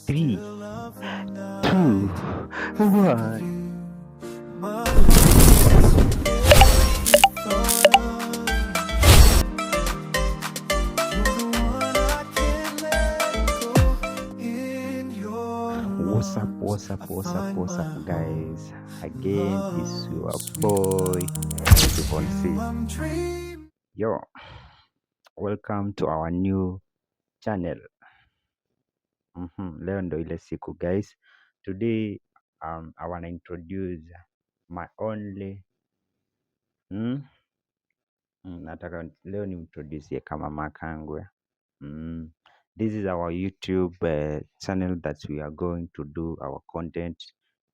3, 2, 1. What's up, guys? Again, it's your boy, Sifon C. Yo, welcome to our new channel. Leo ndo ile siku, guys. Today, I wanna introduce my only nataka leo ni introduce kama makangwe. This is our YouTube channel that we are going to do our content,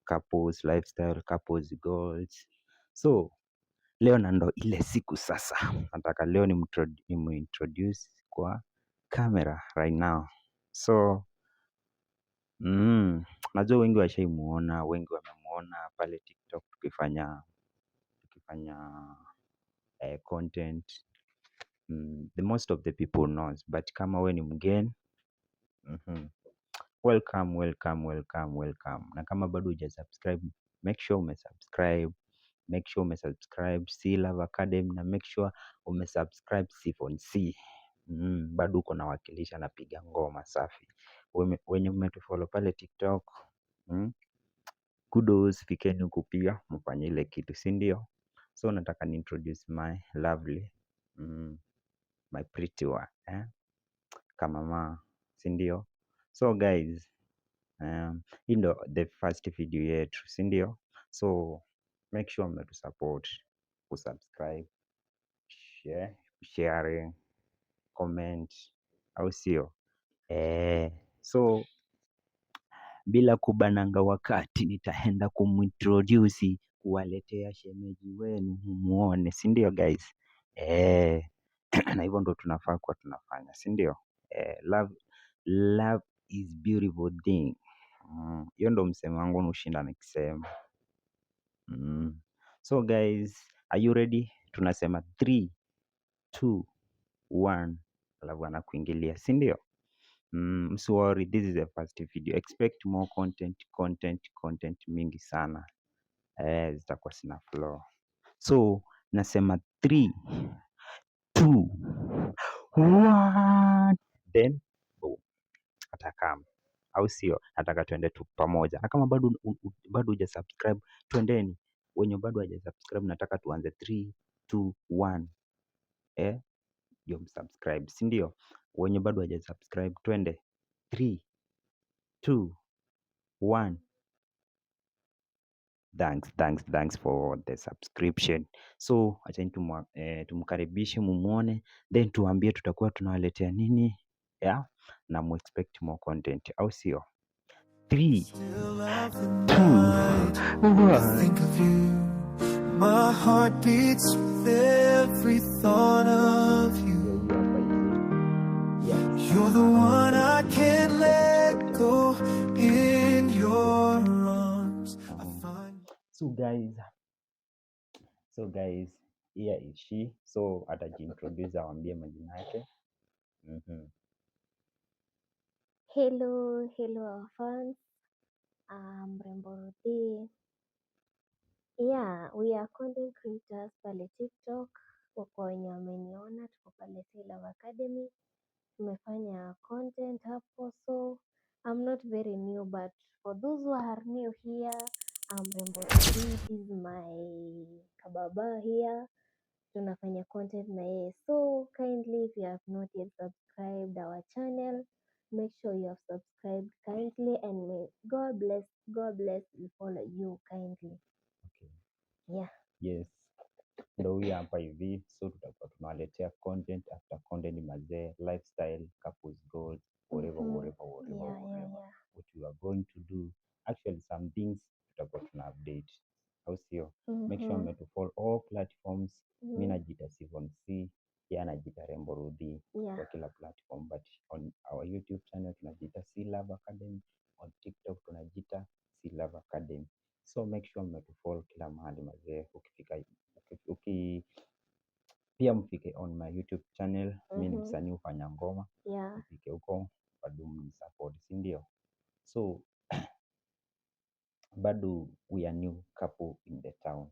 couples lifestyle, couples goals. So leo na ndo ile siku sasa, nataka leo nimuintroduce kwa camera right now. So najua wengi washaimuona, wengi wamemuona pale TikTok tukifanya content. The most of the people knows, but kama we ni mgeni, welcome. Na kama bado hujasubscribe, make sure umesubscribe C Love Academy, na make sure umesubscribe Sifon C. Bado uko nawakilisha, napiga ngoma safi. Wenye umetufollow pale TikTok, kudos, fikeni huku pia mfanye ile kitu, si ndio? So nataka ni introduce my lovely, my pretty one, kama ma, si ndio? So guys, hii ndo the first video yetu, si ndio? So make sure mmetusupport, kusubscribe, sharing, comment, au sio? So bila kubananga wakati, nitaenda kumintroduce, kuwaletea shemeji wenu mumuone, si ndio guys? Na hivyo ndo tunafaa kuwa tunafanya, si ndio? Love is beautiful thing. Hiyo ndo msemo wangu nushinda nikisema. So guys, are you ready? Tunasema 3, 2, 1, alafu anakuingilia, si ndio? Msiworry, this is the first video. Expect more content mingi sana. Zitakuwa sina flow. So nasema 3, 2, 1, then boom, atakam, au sio? Nataka tuende tu pamoja, na kama bado hujasubscribe, twendeni. Wenye bado hajasubscribe, nataka tuanze 3, 2, 1, ndio msubscribe, si ndio? Wenye bado hajasubscribe, twende 3, 2, 1. Thanks for the subscription. So achani tumkaribishe, mumuone, then tuambie tutakuwa tunawaletea nini, na mu expect more content, au sio? 3, 2, 1. Think of you. My heart beats with every thought of you. You're the one I can't let go. In your arms I find. So guys, here is she. So atajiintroduce, awambie majina yake. Hello our fans. Mrembo Ruthee. Yeah, we are content creators pale TikTok. Kwa wenye wameniona, tuko pale C Love Academy. Tumefanya content hapo, so I'm not very new, but for those who are new here, Mrembo Ruthee, this is my kababa here. Tunafanya content na yeye, so kindly, if you have not yet subscribed our channel, make sure you have subscribed kindly, and may God bless and follow you kindly. Okay. Yeah. Yes. Ndo huyu hapa hivi, so tutakuwa tunawaletea content after content, mazee, lifestyle, couples goals, whatever. What we are going to do, actually some things tutakuwa tuna update, au sio? Make sure mmetufollow all platforms. Mimi najita Sifon C, yeye anajita Rembo Ruthee, kwa kila platform, but on our YouTube channel tunajita C Love Academy, on TikTok tunajita C Love Academy. So make sure mmetufollow kila mahali mazee. Ukifika pia mfike on my YouTube channel. Mimi ni msanii hufanya ngoma. Mfike huko, bado mnisupport, si ndio? So bado we are new couple in the town,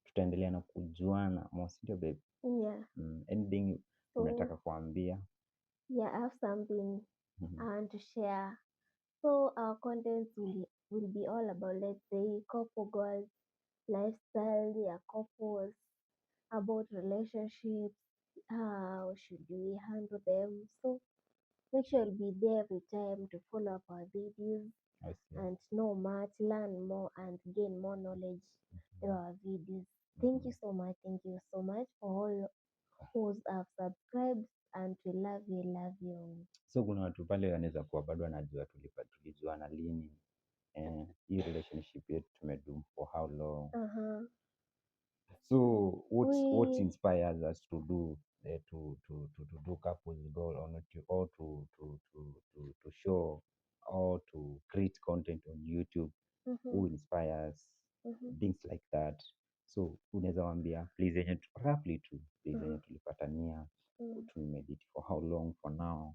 tutaendelea na kujuana more, si ndio babe? Yeah. Anything So unataka kuambia? yeah, I have something I want to share. So our content will be all about, let's say, couple goals, lifestyle, yeah, couples, about relationships, how should we handle them. So make sure you'll be there every time to follow up our videos I see. and know much, learn more, and gain more knowledge through our videos. Thank you so much. Thank you so much for all who have subscribed, and we love you, love you. So kuna watu pale wanaweza kuwa bado wanajua tulijuana lini, hii relationship yetu tumedumu for how long. So what We inspires us to do to do couples goal, or to show or to create content on YouTube? Who inspires things like that? So unaweza waambia place yenye roughly tu place yenye tulipatania, tumemedit for how long for now,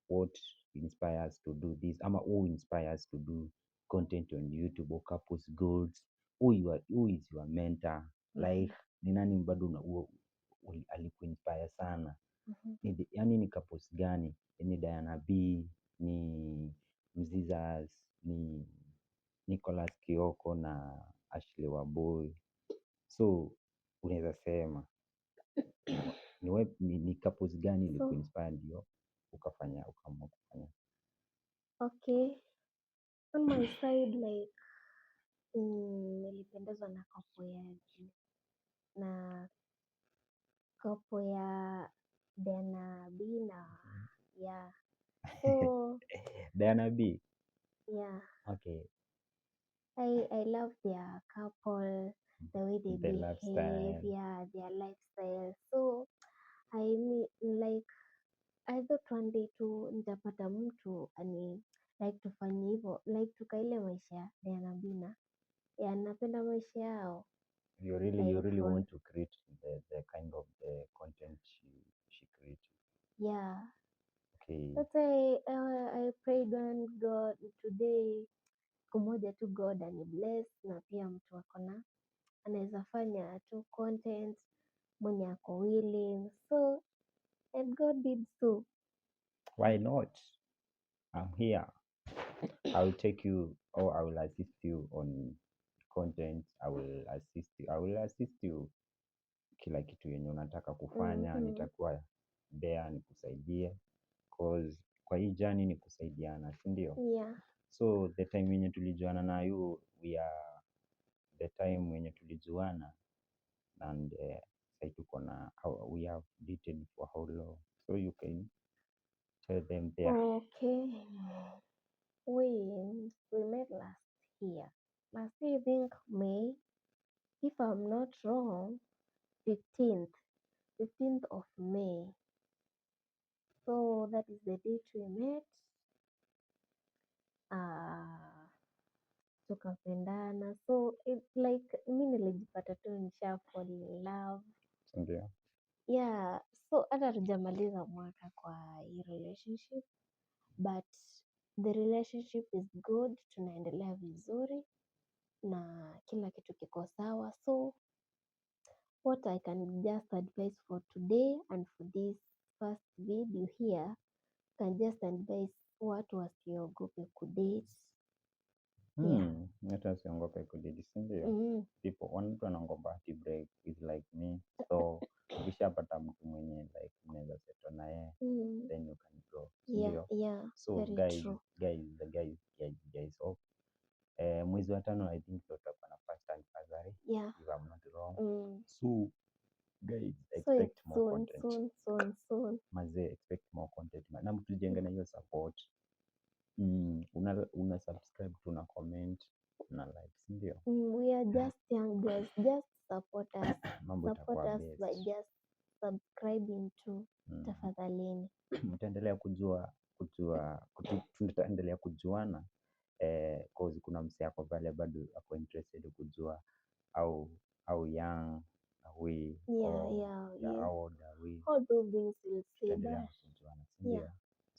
what inspires to do this, ama who inspires to do content on YouTube or couples goals? Who is your mentor? Like ni nani bado alikuinspire sana? Yani ni couples gani? Ni Diana B, ni Mzizas, ni Nicholas Kioko na Ashley Waboi. So unaweza sema ni couples gani ilikuinspire ndio ukaamua kufanya? Okay, on my side, like nilipendezwa na kapo ya Diana B na yeah. So Diana B. yeah, Okay. I love their couple, the way they The behave, lifestyle. yeah, their lifestyle. So I mean, like I thought one day tu nitapata mtu ani like tufanye hivyo, like tukaile maisha ya Diana B na yeah, napenda maisha yao. You really want to create the kind of the content she created. Yeah. Okay. That's why I prayed on God today, siku moja tu God ani bless na pia mtu akona anaweza fanya tu content mwenye ako willing, so and God did so. Why not? I'm here. I will take you, or I will assist you on content. I will assist you kila kitu yenye unataka kufanya. Nitakuwa there nikusaidie, cause kwa hii journey ni kusaidiana, si ndio? Yeah. So the time yenye tulijuana na you, the time yenye tulijuana and sasa tuko na we have dated for how long? So you can tell them there. Okay. We met last year. Last year, I think May, if I'm not wrong, 15th of May. So that is the date we met. Tukapendana. So it's like mi nilijipata tu nisha fall in love. Ndio. Yeah, so hata hatujamaliza mwaka kwa hii relationship, but the relationship is good, tunaendelea vizuri na kila kitu kiko sawa. So what I can just advise for today and for this first video here, can just advise watu wasiogope kudate. Hata usiogope kudate, si ndio? Mtu anaogopa heartbreak is like me. So ukishapata mtu mwenye like unaweza settle na yeye, then you can grow, si ndio? So Very true. guys, mwezi wa tano I think tutakuwa na first anniversary, Yeah. if I'm not wrong. So guys, So expect it's more content. soon. Mazee, expect more content. Na mtujenge na hiyo support. Una subscribe, tuna comment, una like, si ndio? We are just young guys, just support us. Mambo Support itakuwa us best. by just subscribing to tafadhalini. Mtaendelea tutaendelea kujuana, cause kuna msee ako pale bado ako interested kujua how young are we, Yeah. how old are we. All those things will say Tutaendelea that. kujuana, si ndio?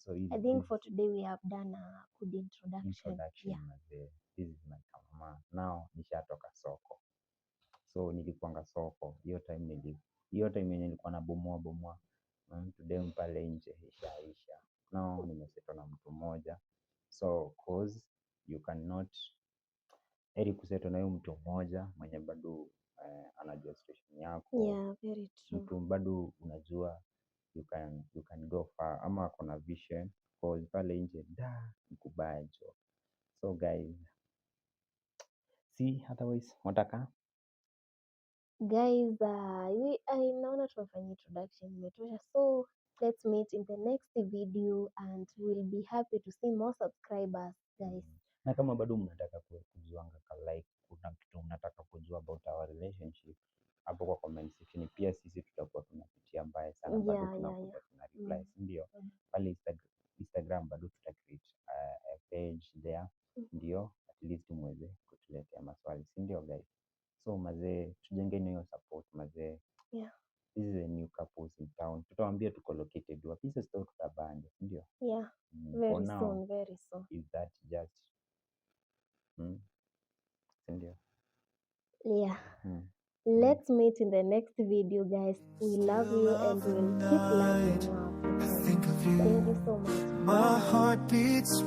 So I think for today we have done a good introduction. introduction mazee. This is my mama. Now nishatoka soko. So nilikuanga soko hiyo time yenye nilikuwa nabomoa tudem pale nje ishaisha. Now nimesetwa na mtu mmoja, so cause you cannot heri kusetwa na huyo mtu mmoja mwenye bado anajua situation yako. Yeah, very true. Mtu bado unajua you can go far, ama akona vision, cause pale nje ni kubaya jo. So guys, see otherwise wataka Guys, naona tumefanya introduction imetosha, so let's meet in the next video and we'll be happy to see more subscribers, guys. na kama bado mnataka kujuanga like kuna kitu mnataka kujua about our relationship, hapo kwa comment section pia sisi tutakuwa tunapitia mbaya sana, bado tunakuja tuna reply, ndio pale Instagram bado tuta create a page there, ndio at least muweze kutuletea maswali, si ndio guys? So mazee, tujengeni hiyo support mazee. Yeah. This is a new couples in town. Tutawaambia tuko located wapi, sasa sio tutabanda, ndio? Yeah. For now, Very soon. is that just ndio? Yeah. Let's meet in the next video, guys. We love you and we'll keep loving you. I think of you. Thank you so much. My heart beats